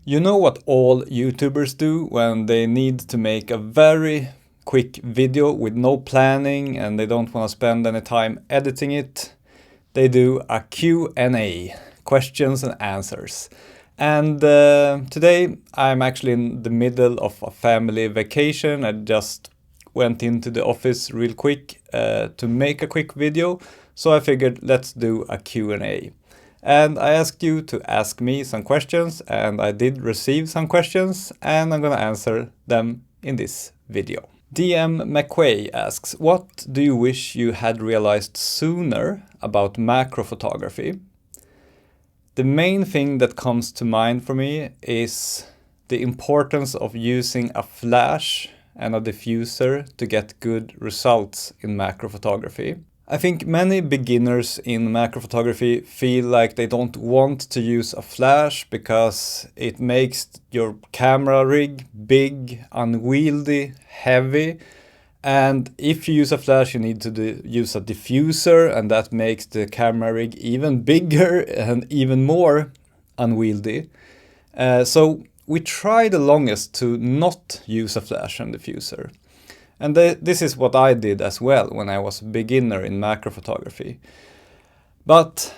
You know what all YouTubers do when they need to make a very quick video with no planning and they don't want to spend any time editing it? They do a Q&A, questions and answers. And today I'm actually in the middle of a family vacation. I just went into the office real quick to make a quick video. So I figured let's do a Q&A. And I asked you to ask me some questions, and I did receive some questions, and I'm gonna answer them in this video. DM Micael asks, what do you wish you had realized sooner about macro photography? The main thing that comes to mind for me is the importance of using a flash and a diffuser to get good results in macro photography. I think many beginners in macro photography feel like they don't want to use a flash because it makes your camera rig big, unwieldy, heavy. And if you use a flash, you need to use a diffuser, and that makes the camera rig even bigger and even more unwieldy. So we tried the longest to not use a flash and diffuser. And this is what I did as well when I was a beginner in macro photography. But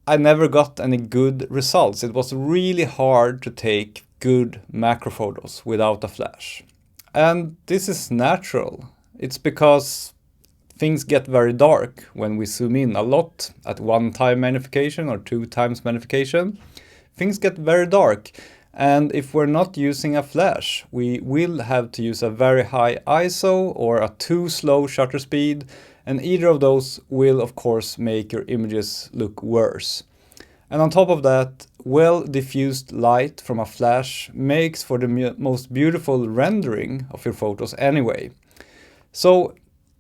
I never got any good results. It was really hard to take good macro photos without a flash. And this is natural. It's because things get very dark when we zoom in a lot at 1x magnification or 2x magnification. Things get very dark. And if we're not using a flash, we will have to use a very high ISO or a too slow shutter speed, and either of those will of course make your images look worse. And on top of that, well diffused light from a flash makes for the most beautiful rendering of your photos anyway. So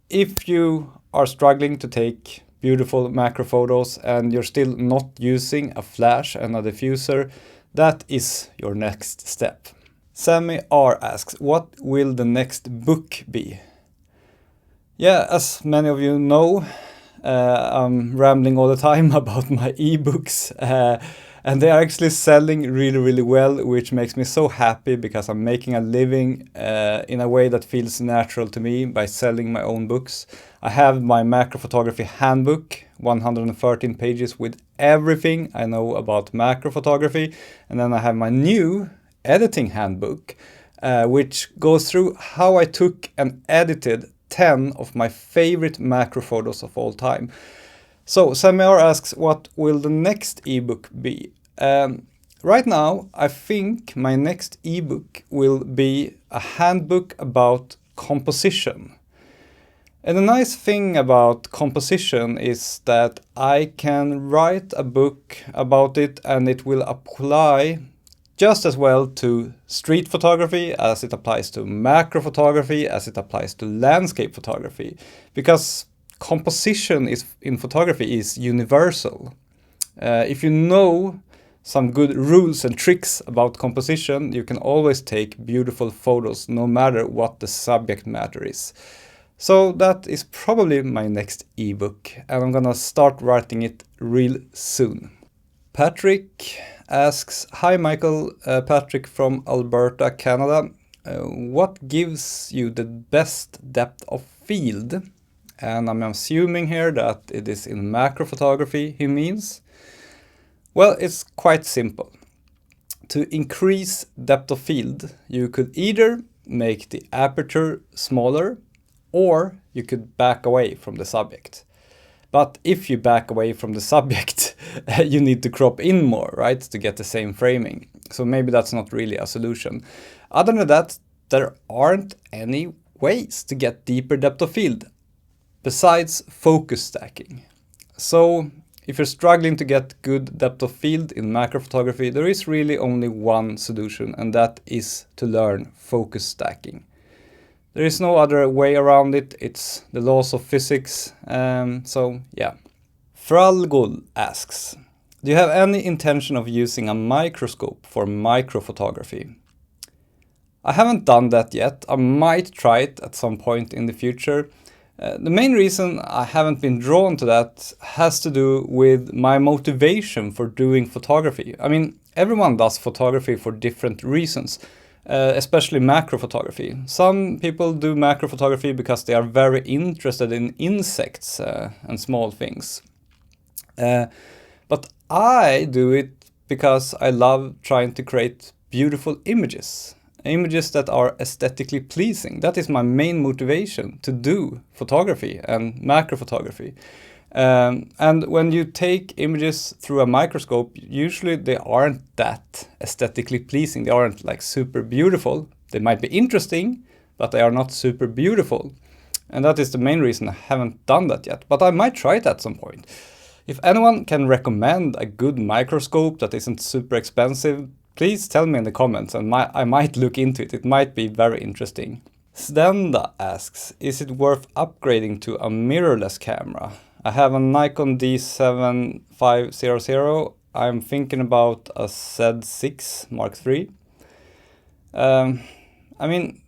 if you are struggling to take beautiful macro photos and you're still not using a flash and a diffuser, that is your next step. Sammy R asks, what will the next book be? Yeah, as many of you know, I'm rambling all the time about my ebooks, and they are actually selling really well, which makes me so happy because I'm making a living in a way that feels natural to me by selling my own books. I have my macro photography handbook, 113 pages with everything I know about macro photography, and then I have my new editing handbook, which goes through how I took and edited 10 of my favorite macro photos of all time. So Samir asks, what will the next ebook be? Right now, I think my next ebook will be a handbook about composition. And the nice thing about composition is that I can write a book about it and it will apply just as well to street photography as it applies to macro photography, as it applies to landscape photography, because composition in photography is universal. If you know some good rules and tricks about composition, you can always take beautiful photos no matter what the subject matter is. So that is probably my next ebook, and I'm gonna start writing it real soon. Patrick asks, hi Michael, Patrick from Alberta, Canada. What gives you the best depth of field? And I'm assuming here that it is in macro photography he means. Well, it's quite simple. To increase depth of field, you could either make the aperture smaller or you could back away from the subject. But if you back away from the subject, you need to crop in more, right, to get the same framing. So maybe that's not really a solution. Other than that, there aren't any ways to get deeper depth of field besides focus stacking. So if you're struggling to get good depth of field in macro photography, there is really only one solution, and that is to learn focus stacking. There is no other way around it. It's the laws of physics. So yeah. Fralgol asks, do you have any intention of using a microscope for micro photography? I haven't done that yet. I might try it at some point in the future. The main reason I haven't been drawn to that has to do with my motivation for doing photography. I mean, everyone does photography for different reasons, especially macro photography. Some people do macro photography because they are very interested in insects and small things. But I do it because I love trying to create beautiful images that are aesthetically pleasing. That is my main motivation to do photography and macro photography. And when you take images through a microscope, usually they aren't that aesthetically pleasing. They aren't like super beautiful. They might be interesting, but they are not super beautiful. And that is the main reason I haven't done that yet, but I might try it at some point. If anyone can recommend a good microscope that isn't super expensive, please tell me in the comments and I might look into it. It might be very interesting. Stenda asks, is it worth upgrading to a mirrorless camera? I have a Nikon D7500. I'm thinking about a Z6 Mark III. I mean,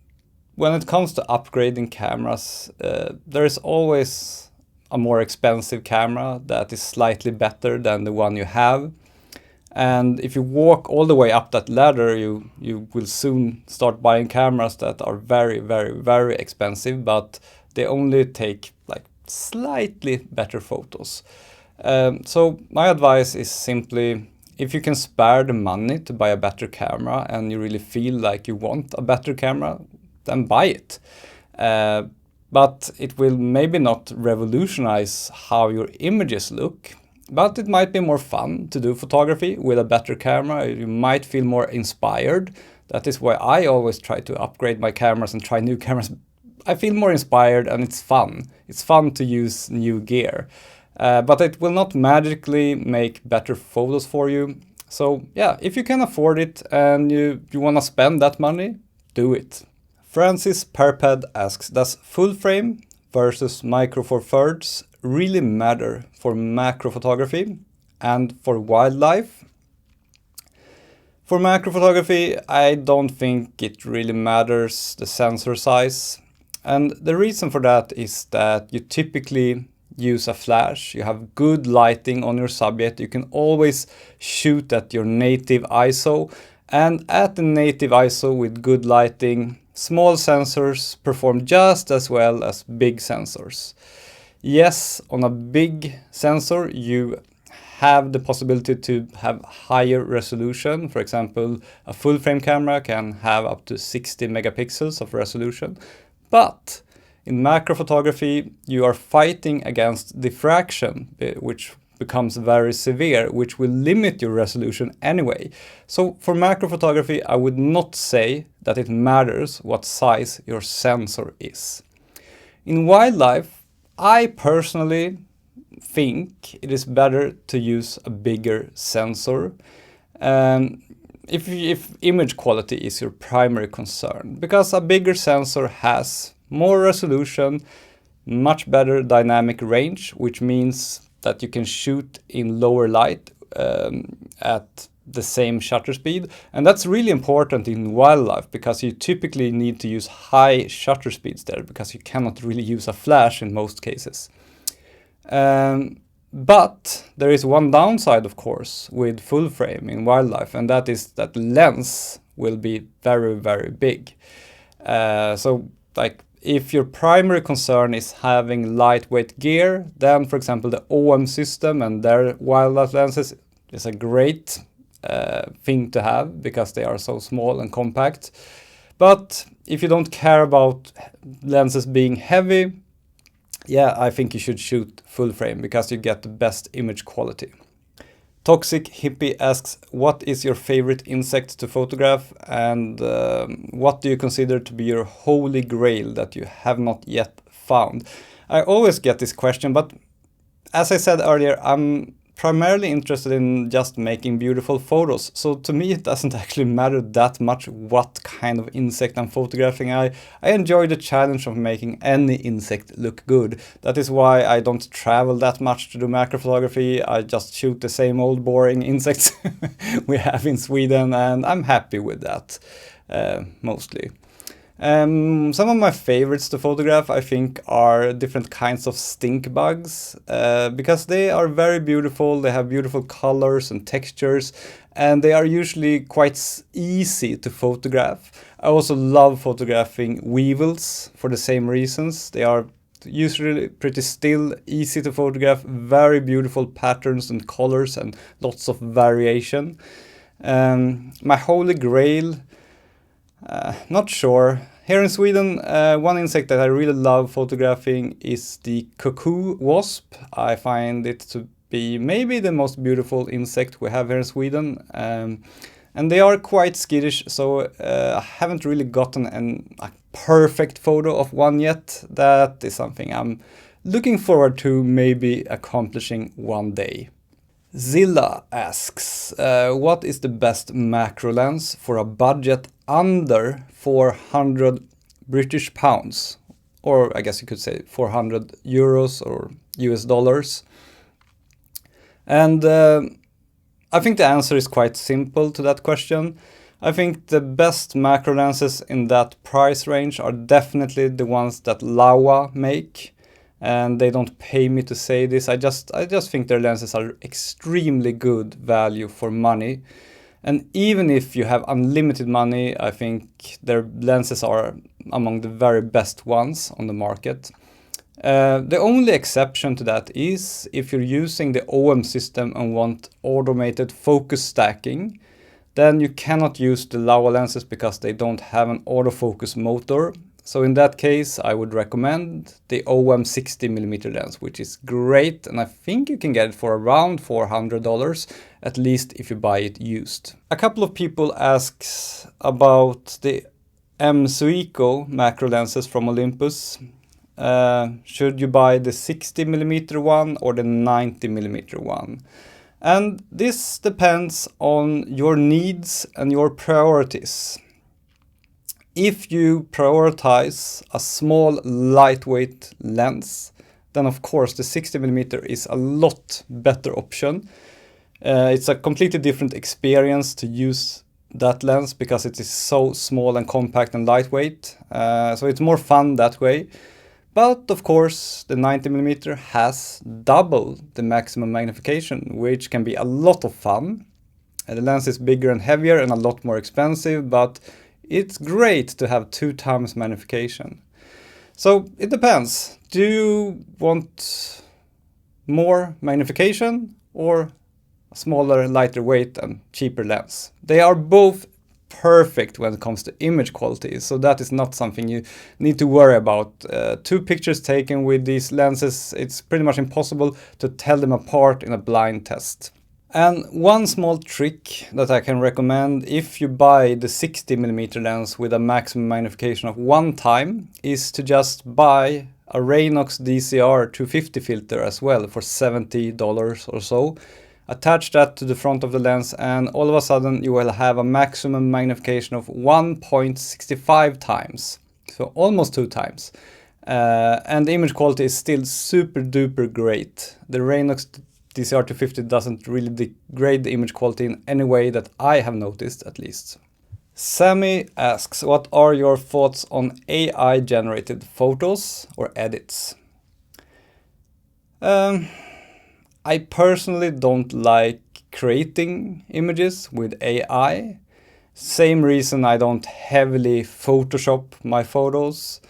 when it comes to upgrading cameras, there is always a more expensive camera that is slightly better than the one you have. And if you walk all the way up that ladder, you will soon start buying cameras that are very, very, very expensive, but they only take like slightly better photos. So my advice is simply, if you can spare the money to buy a better camera and you really feel like you want a better camera, then buy it. But it will maybe not revolutionize how your images look, but it might be more fun to do photography with a better camera. You might feel more inspired. That is why I always try to upgrade my cameras and try new cameras. I feel more inspired and it's fun. It's fun to use new gear. But it will not magically make better photos for you. So yeah, if you can afford it and you want to spend that money, do it. Francis Perped asks, does full frame versus micro four thirds really matter for macro photography and for wildlife? For macro photography, I don't think it really matters the sensor size. And the reason for that is that you typically use a flash, you have good lighting on your subject, you can always shoot at your native ISO, and at the native ISO with good lighting, small sensors perform just as well as big sensors. Yes, on a big sensor you have the possibility to have higher resolution. For example, a full frame camera can have up to 60 megapixels of resolution. But in macro photography, you are fighting against diffraction, which becomes very severe, which will limit your resolution anyway. So for macro photography, I would not say that it matters what size your sensor is. In wildlife, I personally think it is better to use a bigger sensor. If image quality is your primary concern, because a bigger sensor has more resolution, much better dynamic range, which means that you can shoot in lower light at the same shutter speed. And that's really important in wildlife because you typically need to use high shutter speeds there because you cannot really use a flash in most cases. But there is one downside, of course, with full frame in wildlife, and that is that lens will be very, very big. So like if your primary concern is having lightweight gear, then for example the OM system and their wildlife lenses is a great thing to have because they are so small and compact. But if you don't care about lenses being heavy, yeah, I think you should shoot full frame because you get the best image quality. Toxic Hippie asks, what is your favorite insect to photograph and what do you consider to be your holy grail that you have not yet found? I always get this question, but as I said earlier, I'm primarily interested in just making beautiful photos. So to me, it doesn't actually matter that much what kind of insect I'm photographing. I enjoy the challenge of making any insect look good. That is why I don't travel that much to do macro photography. I just shoot the same old boring insects we have in Sweden, and I'm happy with that, mostly. Some of my favorites to photograph, I think, are different kinds of stink bugs, because they are very beautiful, they have beautiful colors and textures, and they are usually quite easy to photograph. I also love photographing weevils for the same reasons. They are usually pretty still, easy to photograph, very beautiful patterns and colors and lots of variation. My holy grail, not sure. Here in Sweden, one insect that I really love photographing is the cuckoo wasp. I find it to be maybe the most beautiful insect we have here in Sweden. And they are quite skittish, so I haven't really gotten a perfect photo of one yet. That is something I'm looking forward to maybe accomplishing one day. Zilla asks, what is the best macro lens for a budget under 400 British pounds? Or I guess you could say 400 euros or US dollars. And I think the answer is quite simple to that question. I think the best macro lenses in that price range are definitely the ones that Laowa make. And they don't pay me to say this. I just think their lenses are extremely good value for money. And even if you have unlimited money, I think their lenses are among the very best ones on the market. The only exception to that is if you're using the OM system and want automated focus stacking, then you cannot use the Laowa lenses because they don't have an autofocus motor. So in that case, I would recommend the OM 60mm lens, which is great, and I think you can get it for around $400, at least if you buy it used. A couple of people ask about the M Suico macro lenses from Olympus. Should you buy the 60mm one or the 90mm one? And this depends on your needs and your priorities. If you prioritize a small lightweight lens, then of course the 60mm is a lot better option. It's a completely different experience to use that lens because it is so small and compact and lightweight. So it's more fun that way. But of course the 90mm has double the maximum magnification, which can be a lot of fun. The lens is bigger and heavier and a lot more expensive, but it's great to have 2 times magnification. So it depends. Do you want more magnification or a smaller, lighter weight and cheaper lens? They are both perfect when it comes to image quality, so that is not something you need to worry about. 2 pictures taken with these lenses, it's pretty much impossible to tell them apart in a blind test. And one small trick that I can recommend if you buy the 60mm lens with a maximum magnification of 1 time is to just buy a Raynox DCR 250 filter as well for $70 or so. Attach that to the front of the lens and all of a sudden you will have a maximum magnification of 1.65 times. So almost 2 times. And the image quality is still super duper great. The Raynox DCR 250 doesn't really degrade the image quality in any way that I have noticed, at least. Sammy asks, what are your thoughts on AI generated photos or edits? I personally don't like creating images with AI. Same reason I don't heavily Photoshop my photos.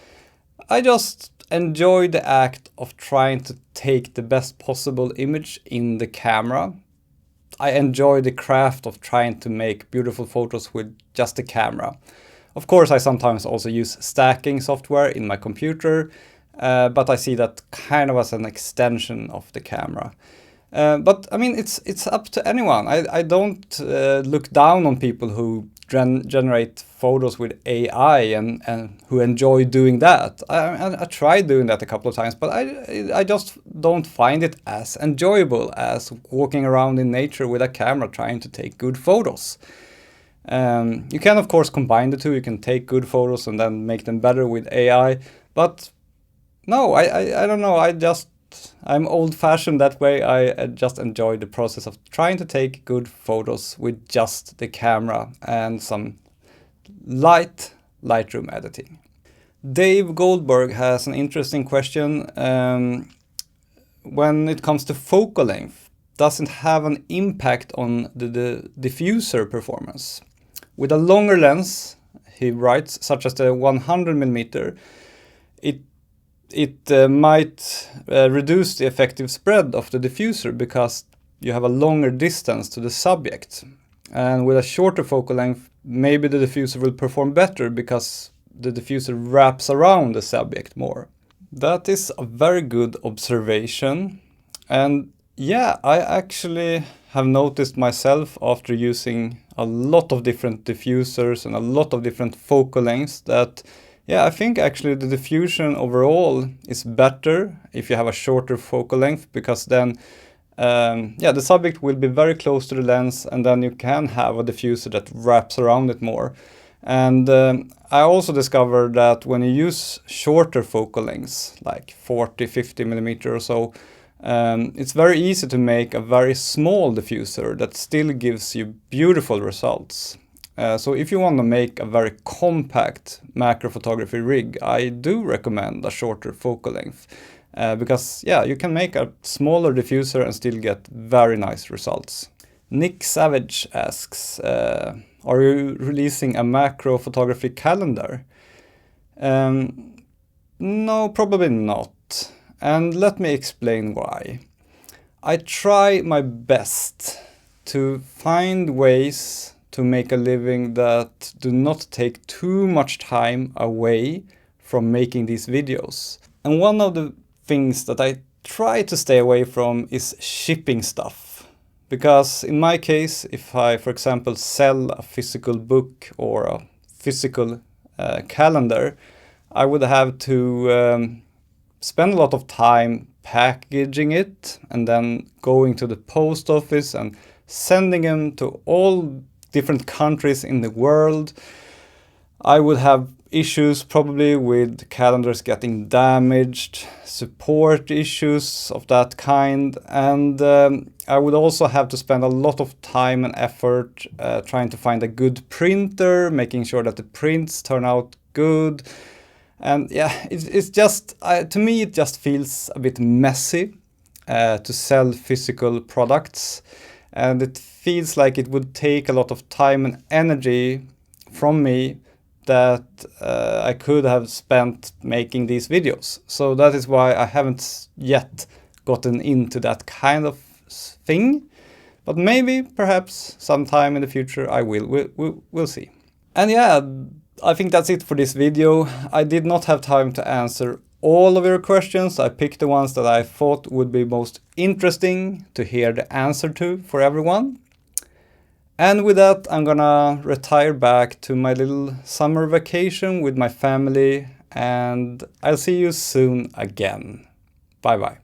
I just enjoy the act of trying to take the best possible image in the camera. I enjoy the craft of trying to make beautiful photos with just the camera. Of course, I sometimes also use stacking software in my computer, but I see that kind of as an extension of the camera. But I mean, it's up to anyone. I don't look down on people who generate photos with AI and who enjoy doing that. I tried doing that a couple of times, but I just don't find it as enjoyable as walking around in nature with a camera trying to take good photos. You can of course combine the two. You can take good photos and then make them better with AI. But no, I don't know. I'm old-fashioned that way. I just enjoy the process of trying to take good photos with just the camera and some light, Lightroom editing. Dave Goldberg has an interesting question. When it comes to focal length, does it have an impact on the diffuser performance? With a longer lens, he writes, such as the 100mm, it might reduce the effective spread of the diffuser because you have a longer distance to the subject. And with a shorter focal length, maybe the diffuser will perform better because the diffuser wraps around the subject more. That is a very good observation. And yeah, I actually have noticed myself after using a lot of different diffusers and a lot of different focal lengths that, yeah, I think actually the diffusion overall is better if you have a shorter focal length, because then the subject will be very close to the lens, and then you can have a diffuser that wraps around it more. And I also discovered that when you use shorter focal lengths, like 40-50mm or so, it's very easy to make a very small diffuser that still gives you beautiful results. So if you want to make a very compact macro photography rig, I do recommend a shorter focal length. Because yeah, you can make a smaller diffuser and still get very nice results. Nick Savage asks, are you releasing a macro photography calendar? No, probably not. And let me explain why. I try my best to find ways to make a living that do not take too much time away from making these videos. And one of the things that I try to stay away from is shipping stuff. Because in my case, if I, for example, sell a physical book or a physical calendar, I would have to spend a lot of time packaging it and then going to the post office and sending them to all different countries in the world. I would have issues probably with calendars getting damaged, support issues of that kind, and I would also have to spend a lot of time and effort trying to find a good printer, making sure that the prints turn out good. And yeah, it's just, to me it just feels a bit messy to sell physical products, and it feels like it would take a lot of time and energy from me that I could have spent making these videos. So that is why I haven't yet gotten into that kind of thing. But maybe, perhaps, sometime in the future I will. We'll see. And yeah, I think that's it for this video. I did not have time to answer all of your questions. I picked the ones that I thought would be most interesting to hear the answer to for everyone. And with that, I'm gonna retire back to my little summer vacation with my family, and I'll see you soon again. Bye bye.